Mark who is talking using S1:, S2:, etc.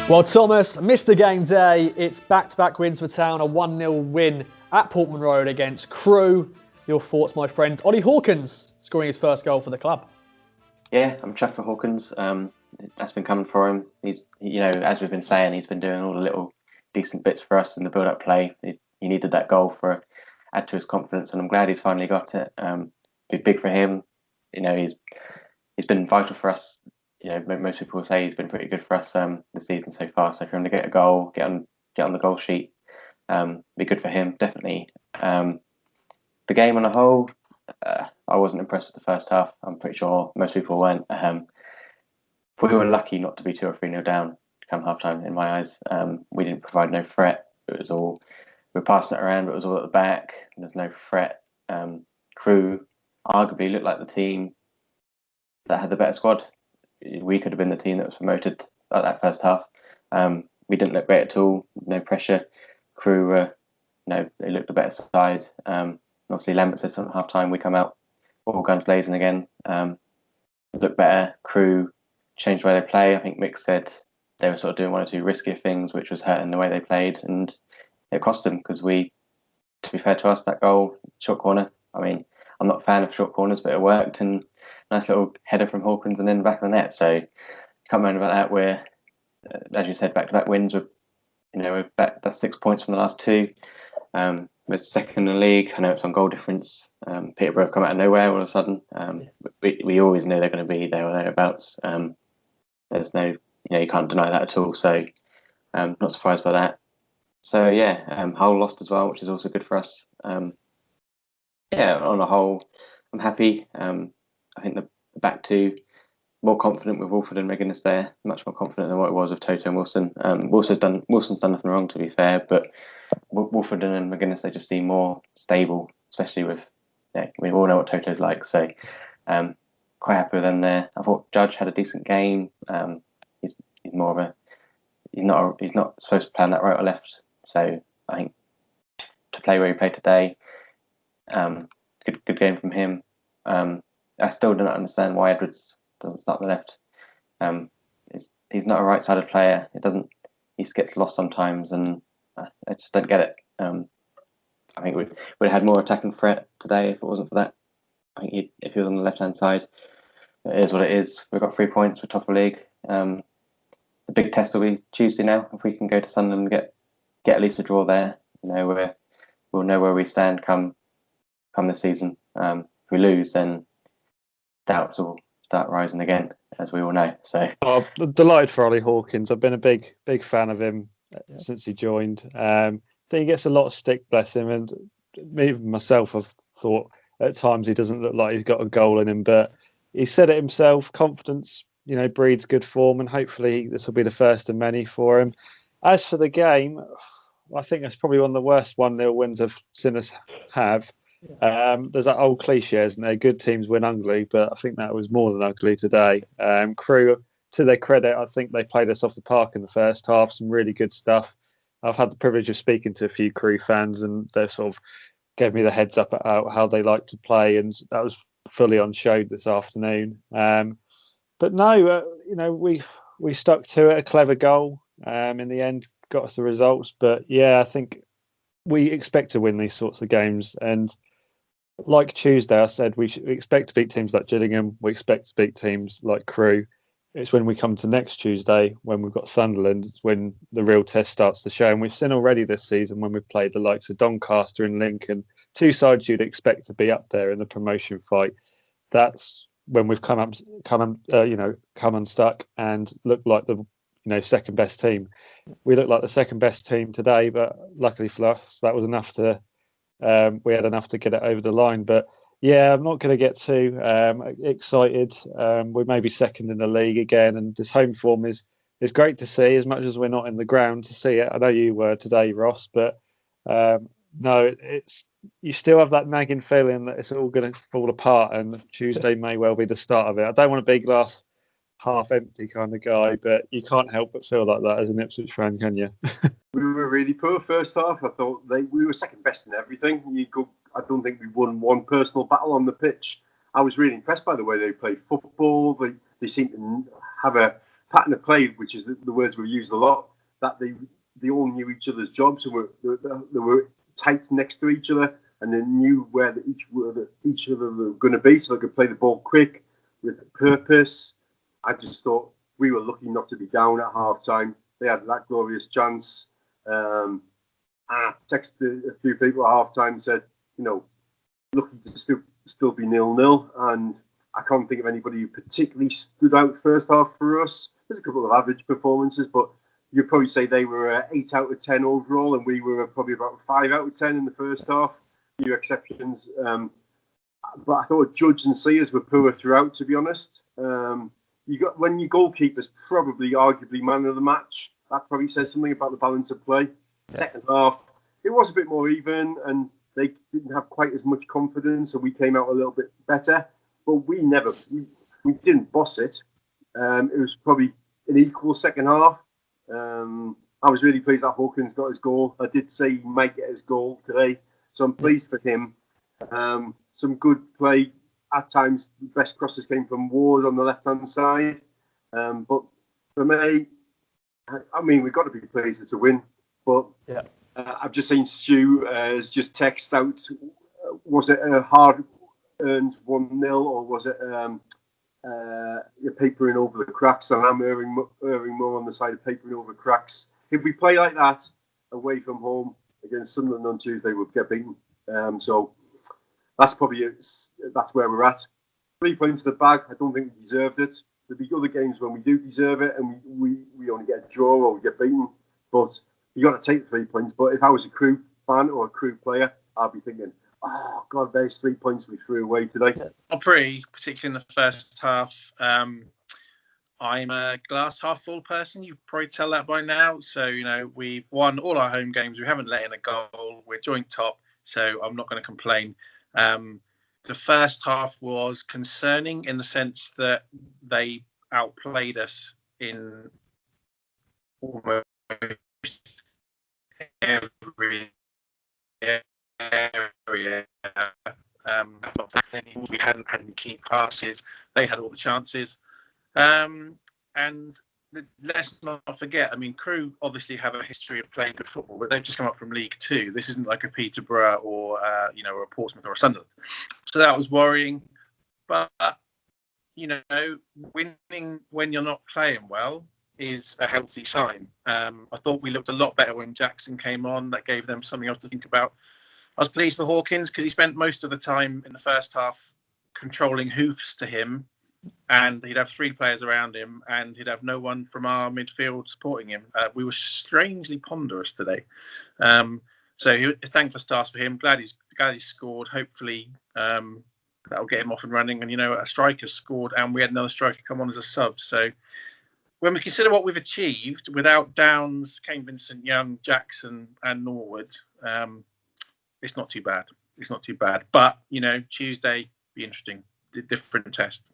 S1: Well, Thomas, Mr. Game Day, it's back-to-back wins for Town, a 1-0 win at Portman Road against Crewe. Your thoughts, my friend? Ollie Hawkins scoring his first goal for the club.
S2: Yeah, I'm chuffed for Hawkins. That's been coming for him. He's, as we've been saying, he's been doing all the little decent bits for us in the build-up play. He needed that goal for add to his confidence, and I'm glad he's finally got it. Be big for him. He's been vital for us. Most people will say he's been pretty good for us this season so far. So for him to get a goal, get on the goal sheet, be good for him definitely. The game on a whole, I wasn't impressed with the first half. I'm pretty sure most people weren't. We were lucky not to be 2 or 3-0 down come half time. In my eyes, we didn't provide no threat. It was all we were passing it around, but it was all at the back. There's no threat. Crewe arguably looked like the team that had the better squad. We could have been the team that was promoted at that first half. We didn't look great at all. No pressure. Crewe, they looked the better side. Obviously, Lambert said something at half time. We come out all guns blazing again. Look better. Crewe changed the way they play. I think Mick said they were sort of doing one or two riskier things, which was hurting the way they played, and it cost them because to be fair to us, that goal, short corner. I mean, I'm not a fan of short corners, but it worked, and nice little header from Hawkins and then the back of the net. So can't moan about that. We're, as you said, back-to-back wins. We're back. That's 6 points from the last 2. We're second in the league. I know it's on goal difference. Peterborough have come out of nowhere all of a sudden. We always knew they're going to be there or thereabouts. There's no, you can't deny that at all. So not surprised by that. So yeah, Hull lost as well, which is also good for us. On the whole, I'm happy. I think the back 2 more confident with Wolford and McGuinness there, much more confident than what it was with Toto and Wilson. Wilson's done nothing wrong, to be fair, but Wolford and McGuinness, they just seem more stable, especially with, we all know what Toto's like, so quite happy with them there. I thought Judge had a decent game. He's more of he's not supposed to play on that right or left, so I think to play where he played today, good game from him. I still do not understand why Edwards doesn't start on the left. He's not a right-sided player. He gets lost sometimes, and I just don't get it. I think we'd have had more attacking threat today if it wasn't for that. I think if he was on the left-hand side, it is what it is. We've got 3 points. We're top of the league. The big test will be Tuesday now. If we can go to Sunderland and get at least a draw there, we'll know where we stand come this season. If we lose, then doubts will start rising again, as we all know. So,
S3: delighted for Ollie Hawkins. I've been a big fan of him since he joined. I think he gets a lot of stick, bless him, and even myself, I've thought at times he doesn't look like he's got a goal in him, but he said it himself. Confidence, breeds good form, and hopefully this will be the first of many for him. As for the game, I think that's probably one of the worst 1-0 wins I've seen us have. There's that old cliche, isn't there? Good teams win ugly, but I think that was more than ugly today. Crewe, to their credit, I think they played us off the park in the first half. Some really good stuff. I've had the privilege of speaking to a few Crewe fans, and they sort of gave me the heads up about how they like to play, and that was fully on show this afternoon. But no, we stuck to it. A clever goal in the end got us the results. But yeah, I think we expect to win these sorts of games, and like Tuesday, I said we expect to beat teams like Gillingham. We expect to beat teams like Crewe. It's when we come to next Tuesday, when we've got Sunderland, it's when the real test starts to show. And we've seen already this season when we've played the likes of Doncaster and Lincoln, 2 sides you'd expect to be up there in the promotion fight. That's when we've come unstuck and looked like the second best team. We looked like the second best team today, but luckily for us, that was enough to. We had enough to get it over the line, but yeah, I'm not going to get too excited. We may be second in the league again, and this home form is great to see. As much as we're not in the ground to see it, I know you were today, Ross, but no, you still have that nagging feeling that it's all going to fall apart, and Tuesday may well be the start of it. I don't want to be glass half empty kind of guy, but you can't help but feel like that as an Ipswich fan, can you?
S4: We were really poor first half. I thought we were second best in everything. I don't think we won one personal battle on the pitch. I was really impressed by the way they played football. They seemed to have a pattern of play, which is the words we've used a lot, that they all knew each other's jobs and they were tight next to each other, and they knew where each other were going to be, so they could play the ball quick with purpose. I just thought we were lucky not to be down at half time. They had that glorious chance. I texted a few people at half time and said, lucky to still be 0-0, and I can't think of anybody who particularly stood out first half for us. There's a couple of average performances, but you'd probably say they were 8 out of 10 overall, and we were probably about 5 out of 10 in the first half. A few exceptions. But I thought Judge and Sears were poor throughout, to be honest. When your goalkeeper's probably arguably man of the match, that probably says something about the balance of play. Yeah. Second half, it was a bit more even, and they didn't have quite as much confidence, so we came out a little bit better. But we didn't boss it. It was probably an equal second half. I was really pleased that Hawkins got his goal. I did say he might get his goal today, so I'm pleased for him. Some good play. At times, the best crosses came from Ward on the left-hand side. But for me, I mean, we've got to be pleased it's a win. But yeah. I've just seen Stu has just texted out, was it a hard-earned 1-0 or was it you're papering over the cracks? And I'm erring more on the side of papering over cracks. If we play like that away from home against Sunderland on Tuesday, we'll get beaten. So that's probably that's where we're at. 3 points in the bag. I don't think we deserved it. There'll be other games when we do deserve it, and we only get a draw or we get beaten. But you got to take the 3 points. But if I was a Crewe fan or a Crewe player, I'd be thinking, oh God, there's 3 points we threw away today.
S5: Particularly in the first half. I'm a glass half full person. You probably tell that by now. So, we've won all our home games. We haven't let in a goal. We're joint top. So I'm not going to complain. The first half was concerning in the sense that they outplayed us in almost every area. We hadn't had any key passes. They had all the chances. And let's not forget, I mean, Crewe obviously have a history of playing good football, but they've just come up from League Two. This isn't like a Peterborough or a Portsmouth or a Sunderland. So that was worrying. But winning when you're not playing well is a healthy sign. I thought we looked a lot better when Jackson came on. That gave them something else to think about. I was pleased for Hawkins because he spent most of the time in the first half controlling hoofs to him, and he'd have 3 players around him, and he'd have no one from our midfield supporting him. We were strangely ponderous today. So he thanked the stars for him. Glad he's scored. Hopefully that'll get him off and running. And, a striker scored, and we had another striker come on as a sub. So when we consider what we've achieved without Downs, Kane Vincent-Young, Jackson and Norwood, it's not too bad. But, Tuesday, be interesting. Different test.